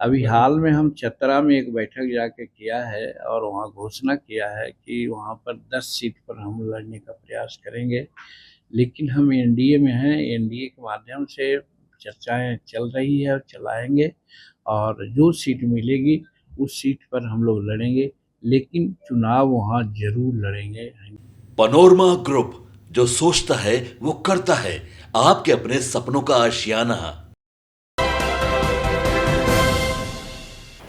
अभी हाल में हम चतरा में एक बैठक जाके किया है और वहाँ घोषणा किया है कि वहाँ पर 10 सीट पर हम लड़ने का प्रयास करेंगे। लेकिन हम एनडीए में हैं, एनडीए के माध्यम से चर्चाएं चल रही है और चलाएंगे, और जो सीट मिलेगी उस सीट पर हम लोग लड़ेंगे, लेकिन चुनाव वहाँ जरूर लड़ेंगे। पनोरमा ग्रुप, जो सोचता है वो करता है। आपके अपने सपनों का आशियाना।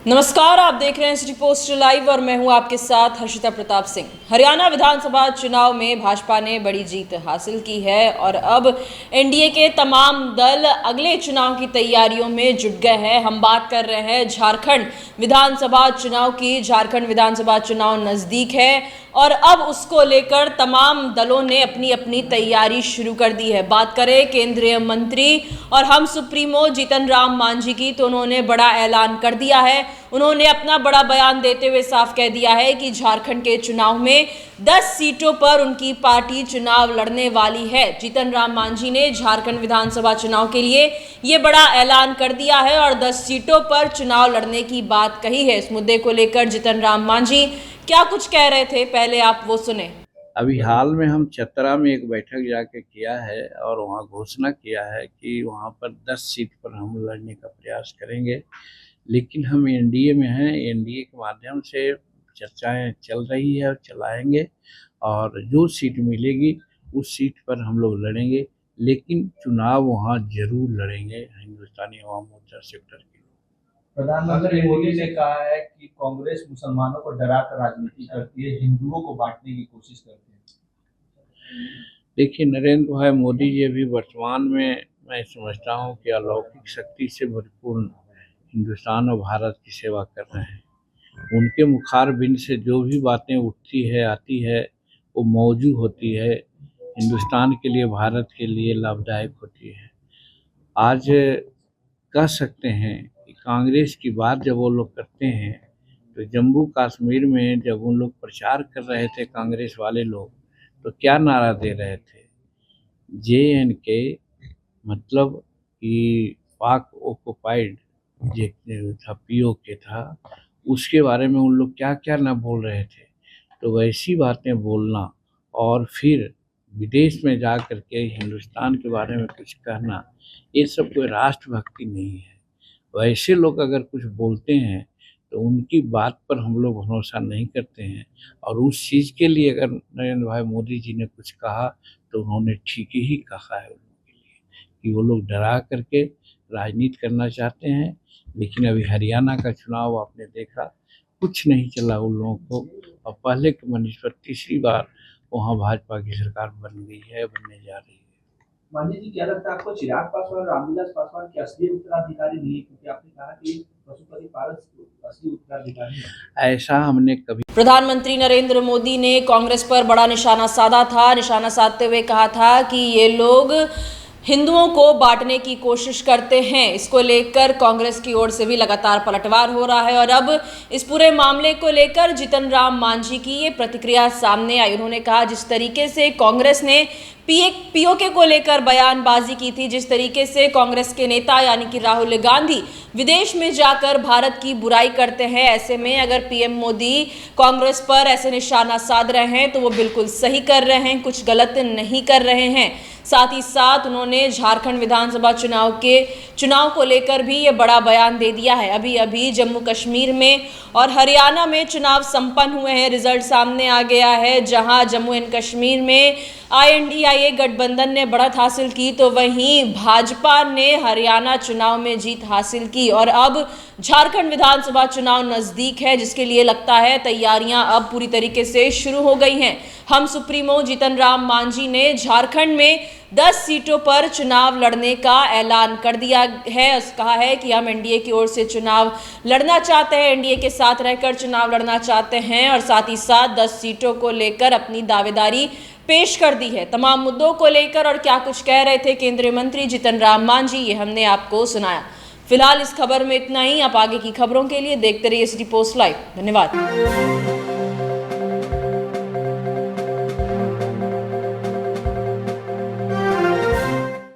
नमस्कार, आप देख रहे हैं सिटी पोस्ट लाइव और मैं हूं आपके साथ हर्षिता प्रताप सिंह। हरियाणा विधानसभा चुनाव में भाजपा ने बड़ी जीत हासिल की है और अब एनडीए के तमाम दल अगले चुनाव की तैयारियों में जुट गए हैं। हम बात कर रहे हैं झारखंड विधानसभा चुनाव की। झारखंड विधानसभा चुनाव नजदीक है और अब उसको लेकर तमाम दलों ने अपनी अपनी तैयारी शुरू कर दी है। बात करें केंद्रीय मंत्री और हम सुप्रीमो जीतन राम मांझी की, तो उन्होंने बड़ा ऐलान कर दिया है। उन्होंने अपना बड़ा बयान देते हुए साफ कह दिया है कि झारखंड के चुनाव में 10 सीटों पर उनकी पार्टी चुनाव लड़ने वाली है। जीतन राम मांझी ने झारखंड विधानसभा चुनाव के लिए ये बड़ा ऐलान कर दिया है और 10 सीटों पर चुनाव लड़ने की बात कही है। इस मुद्दे को लेकर जीतन राम मांझी क्या कुछ कह रहे थे, पहले आप वो सुने। अभी हाल में हम चतरा में एक बैठक जाके किया है और वहाँ घोषणा किया है कि वहाँ पर 10 सीट पर हम लड़ने का प्रयास करेंगे। लेकिन हम एनडीए में हैं, एनडीए के माध्यम से चर्चाएं चल रही है और चलाएंगे, और जो सीट मिलेगी उस सीट पर हम लोग लड़ेंगे, लेकिन चुनाव वहाँ जरूर लड़ेंगे हिंदुस्तानी अवाम मोर्चा सेक्टर के। प्रधानमंत्री मोदी ने कहा है कि कांग्रेस मुसलमानों को डरा कर राजनीति करती है, हिंदुओं को बांटने की कोशिश करती है। देखिए, नरेंद्र भाई मोदी जी अभी वर्तमान में मैं समझता हूँ कि अलौकिक शक्ति से भरपूर हिंदुस्तान और भारत की सेवा कर रहे हैं। उनके मुखारबिंद से जो भी बातें उठती है, आती है, वो मौजू होती है, हिंदुस्तान के लिए, भारत के लिए लाभदायक होती है। आज कह सकते हैं कि कांग्रेस की बात जब वो लोग करते हैं, तो जम्मू कश्मीर में जब उन लोग प्रचार कर रहे थे कांग्रेस वाले लोग, तो क्या नारा दे रहे थे? JNK, मतलब कि पाक ऑक्युपाइड जो था, POK था, उसके बारे में उन लोग क्या क्या ना बोल रहे थे। तो वैसी बातें बोलना और फिर विदेश में जा कर के हिंदुस्तान के बारे में कुछ कहना, ये सब कोई राष्ट्रभक्ति नहीं है। वैसे लोग अगर कुछ बोलते हैं तो उनकी बात पर हम लोग भरोसा नहीं करते हैं, और उस चीज़ के लिए अगर नरेंद्र भाई मोदी जी ने कुछ कहा तो उन्होंने ठीक ही कहा है उन लोगों के लिए, कि वो लोग डरा करके राजनीति करना चाहते हैं। लेकिन अभी हरियाणा का चुनाव आपने देखा, कुछ नहीं चला उन लोगों को, और पहले के मनीष पर तीसरी बार वहाँ भाजपा की सरकार बन गई है, बनने जा रही है। मांझी जी, क्या लगता है आपको चिराग पासवान और रामविलास पासवान के असली उत्तराधिकारी नहीं है, क्योंकि आपने कहा कि पशुपति पारस असली उत्तराधिकारी है? ऐसा हमने कभी। प्रधानमंत्री नरेंद्र मोदी ने कांग्रेस पर बड़ा निशाना साधा था। निशाना साधते हुए कहा था कि ये लोग हिंदुओं को बांटने की कोशिश करते हैं। इसको लेकर कांग्रेस की ओर से भी लगातार पलटवार हो रहा है और अब इस पूरे मामले को लेकर जीतन राम मांझी की ये प्रतिक्रिया सामने आई। उन्होंने कहा, जिस तरीके से कांग्रेस ने POK को लेकर बयानबाजी की थी, जिस तरीके से कांग्रेस के नेता यानी कि राहुल गांधी विदेश में जाकर भारत की बुराई करते हैं, ऐसे में अगर PM मोदी कांग्रेस पर ऐसे निशाना साध रहे हैं तो वो बिल्कुल सही कर रहे हैं, कुछ गलत नहीं कर रहे हैं। साथ ही साथ उन्होंने झारखंड विधानसभा चुनाव को लेकर भी ये बड़ा बयान दे दिया है। अभी अभी जम्मू कश्मीर में और हरियाणा में चुनाव संपन्न हुए हैं, रिजल्ट सामने आ गया है। जहां जम्मू एंड कश्मीर में INDIA गठबंधन ने बढ़त हासिल की, तो वहीं भाजपा ने हरियाणा चुनाव में जीत हासिल की और अब झारखंड विधानसभा चुनाव नजदीक है, जिसके लिए लगता है तैयारियां अब पूरी तरीके से शुरू हो गई हैं। हम सुप्रीमो जीतन राम मांझी ने झारखंड में 10 सीटों पर चुनाव लड़ने का ऐलान कर दिया है। कहा है कि हम NDA की ओर से चुनाव लड़ना चाहते हैं, NDA के साथ रहकर चुनाव लड़ना चाहते हैं और साथ ही साथ 10 सीटों को लेकर अपनी दावेदारी पेश कर दी है। तमाम मुद्दों को लेकर और क्या कुछ कह रहे थे केंद्रीय मंत्री जीतन राम मांझी, ये हमने आपको सुनाया। फिलहाल इस खबर में इतना ही। आप आगे की खबरों के लिए देखते रहिए सिटी पोस्ट लाइव। धन्यवाद।